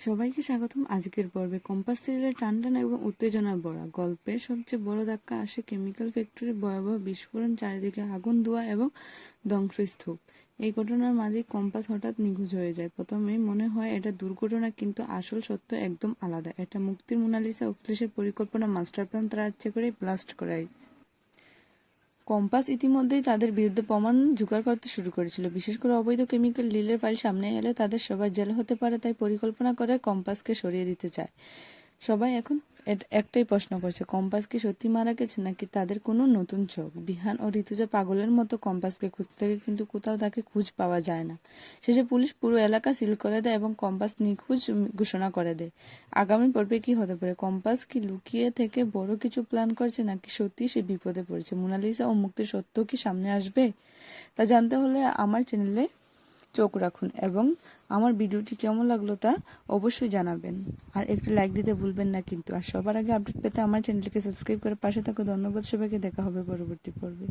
সবাইকে স্বাগতম আজকের পর্বে। কম্পাস সিরিয়ালের টানটান এবং উত্তেজনার ভরা গল্পের সবচেয়ে বড় ধাক্কা আসে কেমিক্যাল ফ্যাক্টরির ভয়াবহ বিস্ফোরণ, চারিদিকে আগুন, ধোঁয়া এবং ধ্বংসস্তূপ। এই ঘটনার মাঝে কম্পাস হঠাৎ নিখোঁজ হয়ে যায়। প্রথমে মনে হয় এটা দুর্ঘটনা, কিন্তু আসল সত্য একদম আলাদা। এটা মুক্তির মোনালিসা অখিলেশের পরিকল্পনা, মাস্টার প্ল্যান। তারা ইচ্ছে করে ব্লাস্ট করায়। কম্পাস ইতিমধ্যেই তাদের বিরুদ্ধে প্রমাণ জোগাড় করতে শুরু করেছিল, বিশেষ করে অবৈধ কেমিক্যাল ডিলের ফাইল সামনে এলে তাদের সবার জেল হতে পারে। তাই পরিকল্পনা করে কম্পাসকে সরিয়ে দিতে চায়। সবাই এখন একটাই প্রশ্ন করছে, কম্পাস কি সত্যি মারা গেছে নাকি তাদের কোনো নতুন চোখ? বিহান ও ঋতুজা পাগলের মতো কম্পাসকে খুঁজতে থাকে, কিন্তু কোথাও তাকে খুঁজ পাওয়া যায় না। শেষে পুলিশ পুরো এলাকা সিল করে দেয় এবং কম্পাস নিখোঁজ ঘোষণা করে দেয়। আগামী পর্বে কি হতে পারে? কম্পাস কি লুকিয়ে থেকে বড় কিছু প্ল্যান করছে, নাকি সত্যি সে বিপদে পড়েছে? মোনালিসা ও মুক্তির সত্য কি সামনে আসবে? তা জানতে হলে আমার চ্যানেলে চোখ রাখুন এবং আমার ভিডিওটি কেমন লাগলো তা অবশ্যই জানাবেন। আর একটু লাইক দিতে ভুলবেন না কিন্তু। আর সবার আগে আপডেট পেতে আমার চ্যানেলটিকে সাবস্ক্রাইব করে পাশে থাকো। ধন্যবাদ সবাইকে। দেখা হবে পরবর্তী পর্বে।